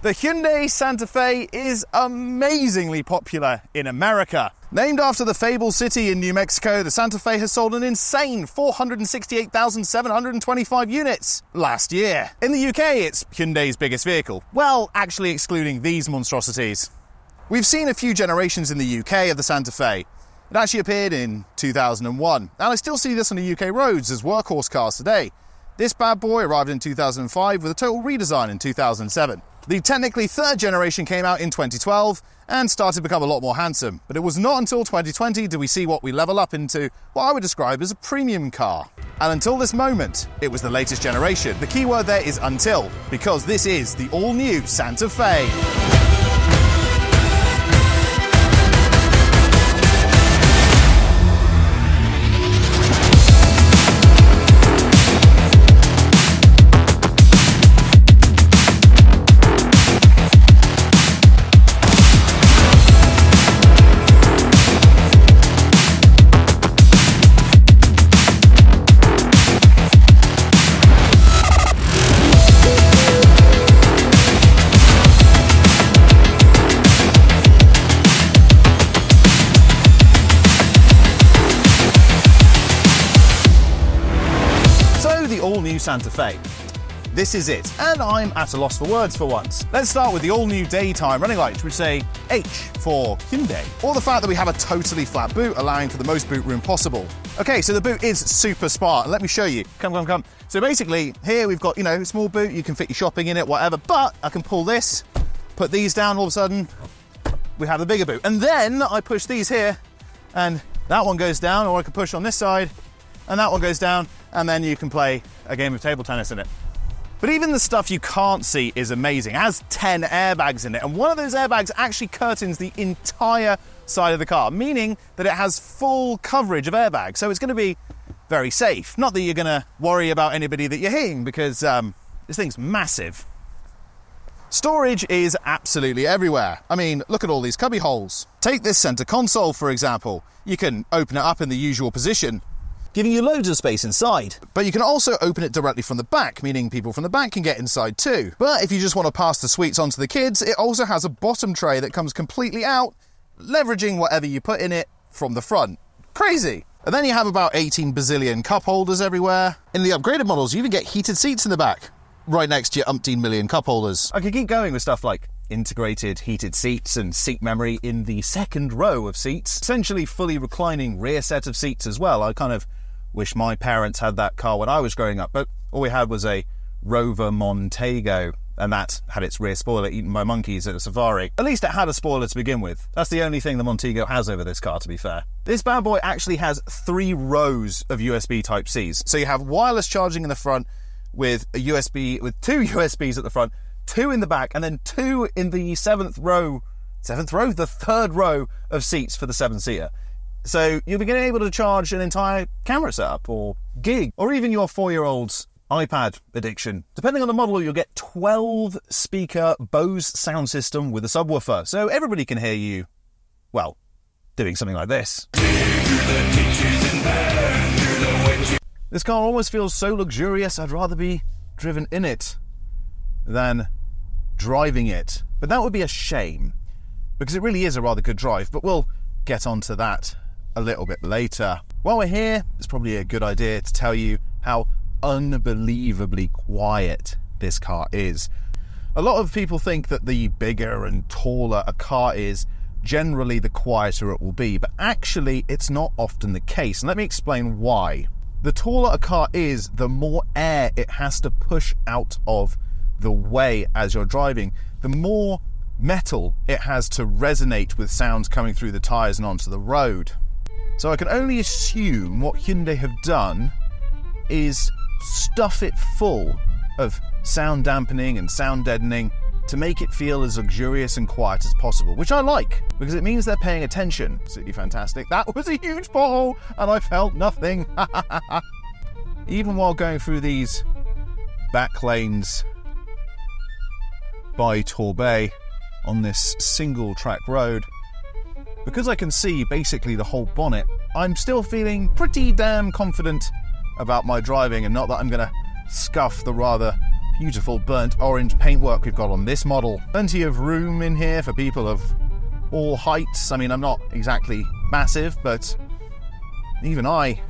The Hyundai Santa Fe is amazingly popular in America. Named after the fabled city in New Mexico, the Santa Fe has sold an insane 468,725 units last year. In the UK, it's Hyundai's biggest vehicle. Well, actually excluding these monstrosities. We've seen a few generations in the UK of the Santa Fe. It actually appeared in 2001, and I still see this on the UK roads as workhorse cars today. This bad boy arrived in 2005 with a total redesign in 2007. The technically third generation came out in 2012 and started to become a lot more handsome, but it was not until 2020 did we see what we level up into what I would describe as a premium car. And until this moment, it was the latest generation. The key word there is until, because this is the all-new Santa Fe. All-new Santa Fe. This is it, and I'm at a loss for words for once. Let's start with the all-new daytime running lights, which say H for Hyundai, or the fact that we have a totally flat boot, allowing for the most boot room possible. Okay, so the boot is super smart, and let me show you. Come. So basically, here we've got, small boot, you can fit your shopping in it, whatever, but I can pull this, put these down, all of a sudden, we have the bigger boot. And then I push these here, and that one goes down, or I can push on this side, and that one goes down, and then you can play a game of table tennis in it. But even the stuff you can't see is amazing. It has 10 airbags in it, and one of those airbags actually curtains the entire side of the car, meaning that it has full coverage of airbags, so it's going to be very safe. Not that you're going to worry about anybody that you're hitting, because this thing's massive. Storage is absolutely everywhere. I mean, look at all these cubby holes. Take this center console, for example. You can open it up in the usual position, giving you loads of space inside. But you can also open it directly from the back, meaning people from the back can get inside too. But if you just want to pass the sweets on to the kids, it also has a bottom tray that comes completely out, leveraging whatever you put in it from the front. Crazy! And then you have about 18 bazillion cup holders everywhere. In the upgraded models, you even get heated seats in the back, right next to your umpteen million cup holders. I could keep going with stuff like integrated heated seats and seat memory in the second row of seats. Essentially fully reclining rear set of seats as well. I kind of wish my parents had that car when I was growing up, but all we had was a Rover Montego, and that had its rear spoiler eaten by monkeys at a safari. At least it had a spoiler to begin with. That's the only thing the Montego has over this car, to be fair. This bad boy actually has 3 rows of USB Type-Cs. So you have wireless charging in the front with a USB, with 2 USBs at the front, 2 in the back, and then 2 in the the third row of seats for the 7-seater. So you'll be able to charge an entire camera setup, or gig, or even your 4-year-old's iPad addiction. Depending on the model, you'll get 12-speaker Bose sound system with a subwoofer, so everybody can hear you, well, doing something like this. This car almost feels so luxurious, I'd rather be driven in it than driving it. But that would be a shame, because it really is a rather good drive, but we'll get onto that a little bit later. While we're here, it's probably a good idea to tell you how unbelievably quiet this car is. A lot of people think that the bigger and taller a car is, generally the quieter it will be, but actually it's not often the case, and let me explain why. The taller a car is, the more air it has to push out of the way as you're driving, the more metal it has to resonate with sounds coming through the tyres and onto the road. So I can only assume what Hyundai have done is stuff it full of sound dampening and sound deadening to make it feel as luxurious and quiet as possible, which I like, because it means they're paying attention. Absolutely fantastic. That was a huge pothole, and I felt nothing. Even while going through these back lanes by Torbay on this single track road, because I can see basically the whole bonnet, I'm still feeling pretty damn confident about my driving, and not that I'm going to scuff the rather beautiful burnt orange paintwork we've got on this model. Plenty of room in here for people of all heights. I mean, I'm not exactly massive, but even I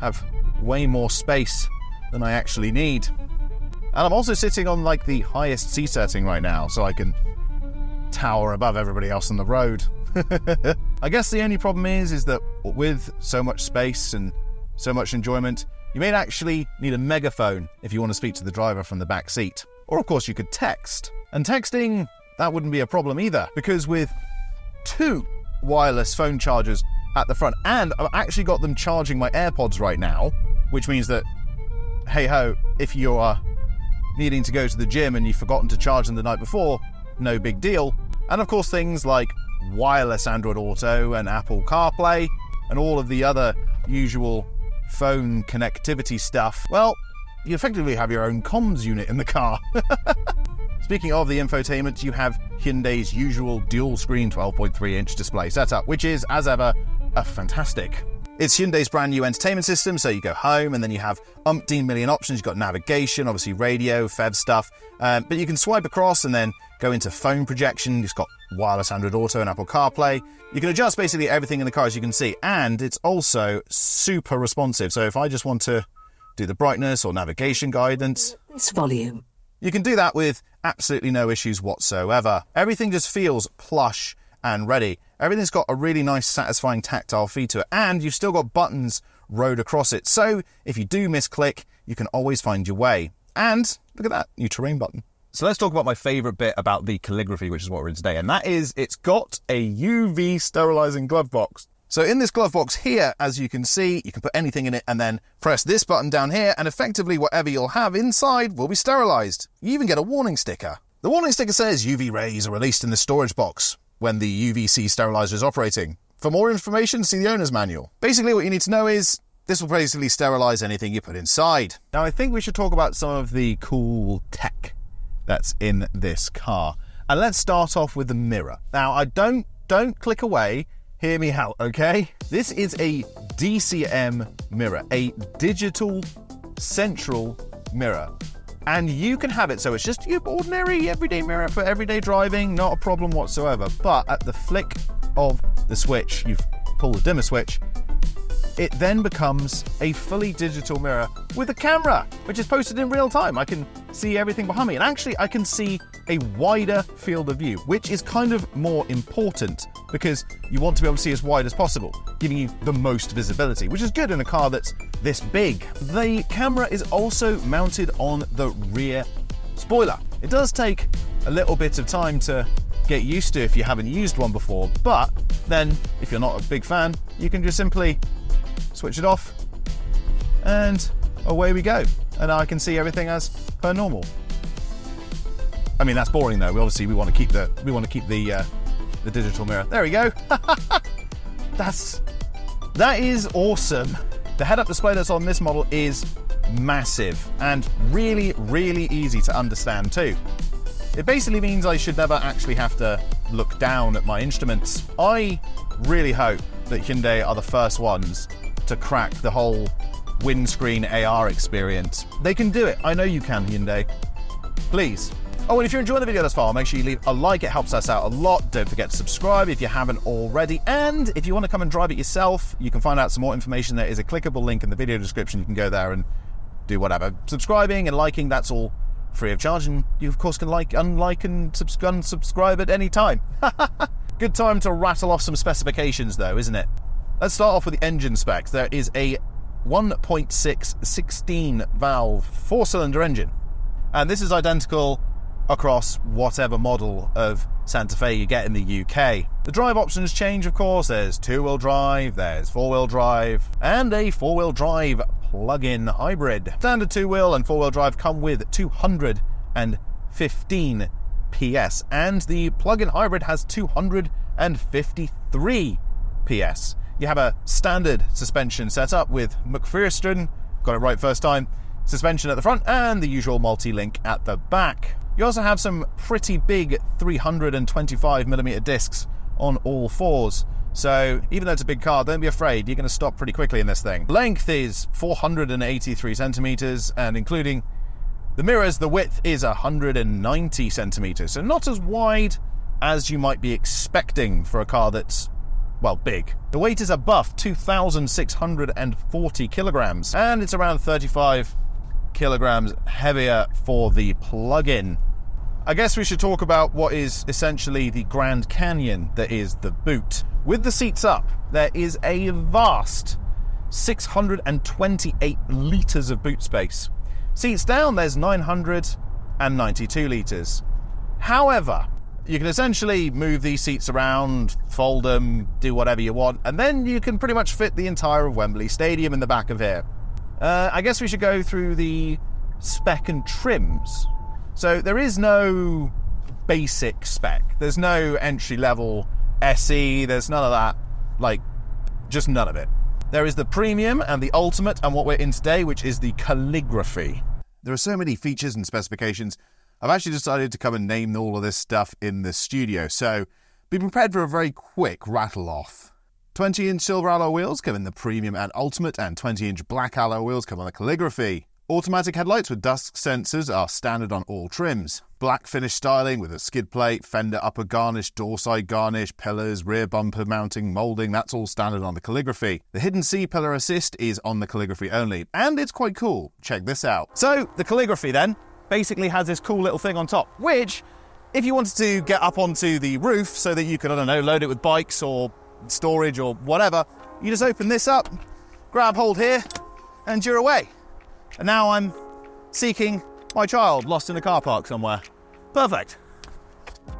have way more space than I actually need. And I'm also sitting on like the highest seat setting right now, so I can tower above everybody else on the road. I guess the only problem is that with so much space and so much enjoyment, you may actually need a megaphone if you want to speak to the driver from the back seat. Or of course you could text. And texting, that wouldn't be a problem either, because with 2 wireless phone chargers at the front, and I've actually got them charging my AirPods right now, which means that, hey ho, if you are needing to go to the gym and you've forgotten to charge them the night before, no big deal. And of course things like wireless Android Auto and Apple CarPlay and all of the other usual phone connectivity stuff, well, you effectively have your own comms unit in the car. Speaking of the infotainment, you have Hyundai's usual dual-screen 12.3-inch display setup, which is, as ever, a fantastic. It's Hyundai's brand new entertainment system, so you go home and then you have umpteen million options. You've got navigation, obviously radio, FEV stuff, but you can swipe across and then go into phone projection. It's got wireless Android Auto and Apple CarPlay. You can adjust basically everything in the car, as you can see, and it's also super responsive. So if I just want to do the brightness or navigation guidance, this volume, you can do that with absolutely no issues whatsoever. Everything just feels plush and ready. Everything's got a really nice, satisfying tactile feel to it, and you've still got buttons rode across it. So if you do misclick, you can always find your way. And look at that, new terrain button. So let's talk about my favorite bit about the Calligraphy, which is what we're in today, and that is it's got a UV sterilizing glove box. So in this glove box here, as you can see, you can put anything in it and then press this button down here, and effectively whatever you'll have inside will be sterilized. You even get a warning sticker. The warning sticker says UV rays are released in the storage box when the UVC sterilizer is operating. For more information, see the owner's manual. Basically what you need to know is this will basically sterilize anything you put inside. Now I think we should talk about some of the cool tech that's in this car. And let's start off with the mirror. Now I don't click away, hear me out, okay? This is a DCM mirror, a digital central mirror. And you can have it so it's just your ordinary everyday mirror for everyday driving, not a problem whatsoever. But at the flick of the switch, you pull the dimmer switch, it then becomes a fully digital mirror with a camera, which is posted in real time. I can see everything behind me, and actually I can see a wider field of view, which is kind of more important because you want to be able to see as wide as possible, giving you the most visibility, which is good in a car that's this big. The camera is also mounted on the rear spoiler. It does take a little bit of time to get used to if you haven't used one before, but then if you're not a big fan, you can just simply switch it off and away we go. And now I can see everything as per normal. I mean, that's boring though. We want to keep the digital mirror. There we go. That is awesome. The head-up display that's on this model is massive and really, really easy to understand too. It basically means I should never actually have to look down at my instruments. I really hope that Hyundai are the first ones to crack the whole windscreen AR experience. They can do it. I know you can, Hyundai. Please. Oh, and if you're enjoying the video thus far, make sure you leave a like. It helps us out a lot. Don't forget to subscribe if you haven't already. And if you want to come and drive it yourself, you can find out some more information. There is a clickable link in the video description. You can go there and do whatever. Subscribing and liking, that's all free of charge. And you, of course, can unlike and unsubscribe at any time. Good time to rattle off some specifications, though, isn't it? Let's start off with the engine specs. There is a 1.6 16-valve 4-cylinder engine. And this is identical across whatever model of Santa Fe you get in the UK. The drive options change, of course. There's two-wheel drive, there's four-wheel drive, and a four-wheel drive plug-in hybrid. Standard two-wheel and four-wheel drive come with 215 PS, and the plug-in hybrid has 253 PS. You have a standard suspension setup with McPherson, got it right first time, suspension at the front, and the usual multi-link at the back. You also have some pretty big 325mm discs on all fours. So even though it's a big car, don't be afraid, you're going to stop pretty quickly in this thing. Length is 483 centimeters, and including The mirrors, the width is 190 centimeters, so not as wide as you might be expecting for a car that's, well, big. The weight is a buff 2,640 kilograms, and it's around 35 kilograms heavier for the plug-in. I guess we should talk about what is essentially the Grand Canyon that is the boot. With the seats up, there is a vast 628 litres of boot space. Seats down, there's 992 litres. However, you can essentially move these seats around, fold them, do whatever you want, and then you can pretty much fit the entire of Wembley Stadium in the back of here. I guess we should go through the spec and trims. So there is no basic spec. There's no entry-level SE, there's none of that. Like, just none of it. There is the Premium and the Ultimate, and what we're in today, which is the Calligraphy. There are so many features and specifications. I've actually decided to come and name all of this stuff in the studio, so be prepared for a very quick rattle-off. 20-inch silver alloy wheels come in the Premium and Ultimate, and 20-inch black alloy wheels come on the Calligraphy. Automatic headlights with dusk sensors are standard on all trims. Black finish styling with a skid plate, fender upper garnish, door side garnish, pillars, rear bumper mounting, moulding, that's all standard on the Calligraphy. The hidden C-pillar assist is on the Calligraphy only, and it's quite cool. Check this out. So, the Calligraphy then basically has this cool little thing on top, which, if you wanted to get up onto the roof so that you could, I don't know, load it with bikes or storage or whatever, you just open this up, grab hold here, and you're away. And now I'm seeking my child lost in a car park somewhere. Perfect.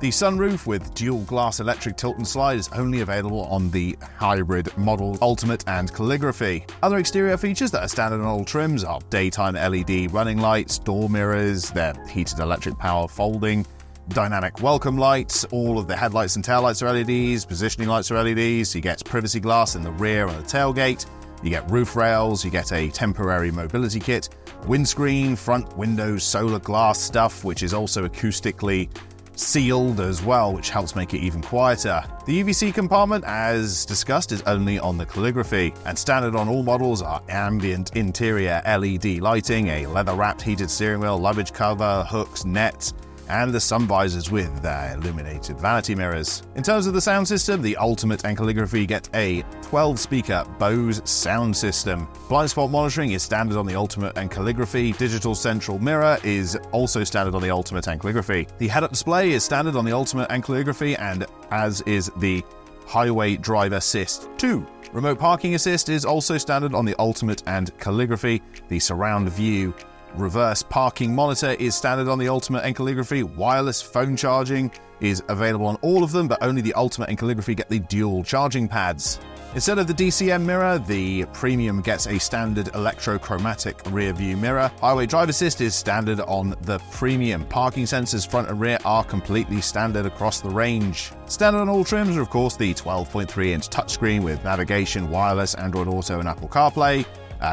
The sunroof with dual glass electric tilt and slide is only available on the hybrid model Ultimate and Calligraphy. Other exterior features that are standard on all trims are daytime LED running lights, door mirrors, their heated electric power folding, dynamic welcome lights, all of the headlights and taillights are LEDs, positioning lights are LEDs, you get privacy glass in the rear and the tailgate, you get roof rails, you get a temporary mobility kit, windscreen, front windows, solar glass stuff, which is also acoustically sealed as well, which helps make it even quieter. The UVC compartment, as discussed, is only on the Calligraphy, and standard on all models are ambient interior LED lighting, a leather-wrapped heated steering wheel, luggage cover, hooks, nets, and the sun visors with illuminated vanity mirrors. In terms of the sound system, the Ultimate and Calligraphy get a 12-speaker Bose sound system. Blind spot monitoring is standard on the Ultimate and Calligraphy. Digital central mirror is also standard on the Ultimate and Calligraphy. The head-up display is standard on the Ultimate and Calligraphy, and as is the Highway Drive Assist 2. Remote Parking Assist is also standard on the Ultimate and Calligraphy. The surround view reverse parking monitor is standard on the Ultimate and Calligraphy. Wireless phone charging is available on all of them, but only the Ultimate and Calligraphy get the dual charging pads. Instead of the DCM mirror, the Premium gets a standard electrochromatic rear view mirror. Highway Drive Assist is standard on the Premium. Parking sensors front and rear are completely standard across the range. Standard on all trims are, of course, the 12.3-inch touchscreen with navigation, wireless, Android Auto, and Apple CarPlay.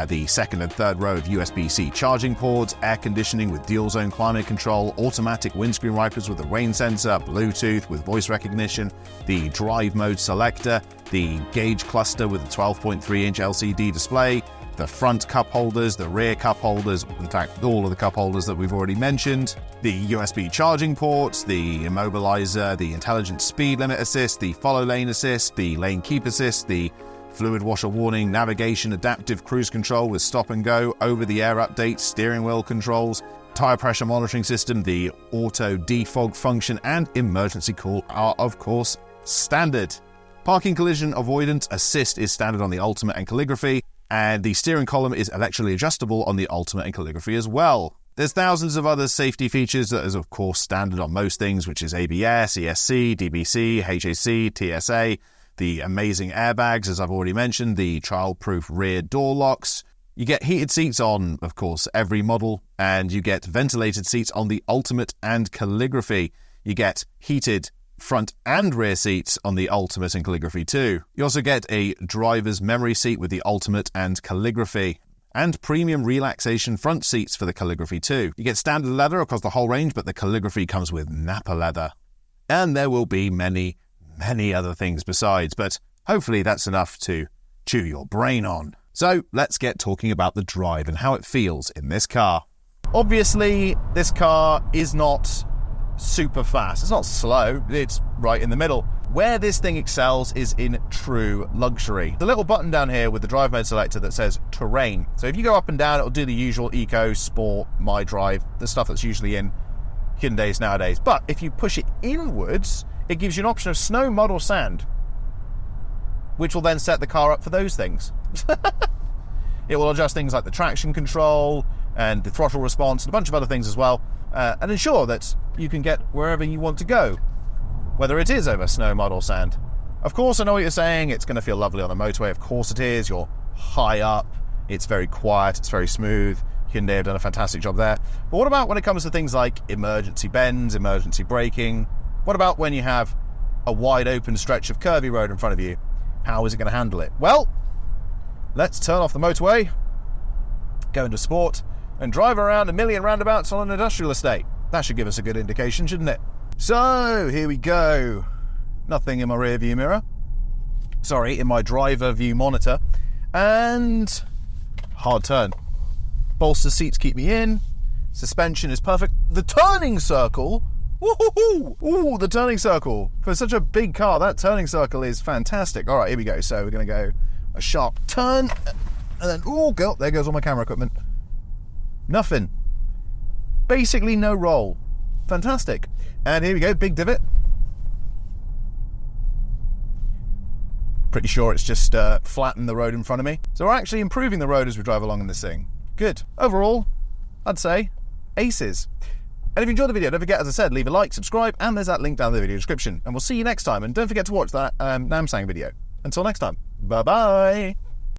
The second and third row of USB-C charging ports, air conditioning with dual zone climate control, automatic windscreen wipers with a rain sensor, Bluetooth with voice recognition, the drive mode selector, the gauge cluster with a 12.3-inch LCD display, the front cup holders, the rear cup holders, in fact all of the cup holders that we've already mentioned, the USB charging ports, the immobilizer, the intelligent speed limit assist, the follow lane assist, the lane keep assist, the fluid washer warning, navigation, adaptive cruise control with stop and go, over-the-air updates, steering wheel controls, tire pressure monitoring system, the auto defog function, and emergency call are, of course, standard. Parking collision avoidance assist is standard on the Ultimate and Calligraphy, and the steering column is electrically adjustable on the Ultimate and Calligraphy as well. There's thousands of other safety features that is, of course, standard on most things, which is ABS, ESC, DBC, HAC, TSA, the amazing airbags, as I've already mentioned, the child-proof rear door locks. You get heated seats on, of course, every model, and you get ventilated seats on the Ultimate and Calligraphy. You get heated front and rear seats on the Ultimate and Calligraphy too. You also get a driver's memory seat with the Ultimate and Calligraphy, and premium relaxation front seats for the Calligraphy too. You get standard leather across the whole range, but the Calligraphy comes with Napa leather. And there will be many other things besides, but hopefully that's enough to chew your brain on. So let's get talking about the drive and how it feels in this car. Obviously, this car is not super fast. It's not slow, it's right in the middle. Where this thing excels is in true luxury. The little button down here with the drive mode selector that says terrain. So if you go up and down, it'll do the usual eco, sport, my drive, the stuff that's usually in Hyundais nowadays. But if you push it inwards, it gives you an option of snow, mud or sand, which will then set the car up for those things. It will adjust things like the traction control and the throttle response and a bunch of other things as well, and ensure that you can get wherever you want to go, whether it is over snow, mud or sand. Of course, I know what you're saying, it's going to feel lovely on a motorway. Of course it is. You're high up, it's very quiet, it's very smooth. Hyundai have done a fantastic job there. But what about when it comes to things like emergency bends, emergency braking? What about when you have a wide open stretch of curvy road in front of you? How is it going to handle it? Well, let's turn off the motorway, go into sport, and drive around a million roundabouts on an industrial estate. That should give us a good indication, shouldn't it? So, here we go. Nothing in my rear view mirror. Sorry, in my driver view monitor. And hard turn. Bolster seats keep me in. Suspension is perfect. The turning circle. Woohoo! Ooh, the turning circle. For such a big car, that turning circle is fantastic. All right, here we go. So we're going to go a sharp turn. And then, oh, God, there goes all my camera equipment. Nothing. Basically no roll. Fantastic. And here we go, big divot. Pretty sure it's just flattened the road in front of me. So we're actually improving the road as we drive along in this thing. Good. Overall, I'd say aces. And if you enjoyed the video, don't forget, as I said, leave a like, subscribe, and there's that link down in the video description. And we'll see you next time. And don't forget to watch that Namsang video. Until next time, bye-bye.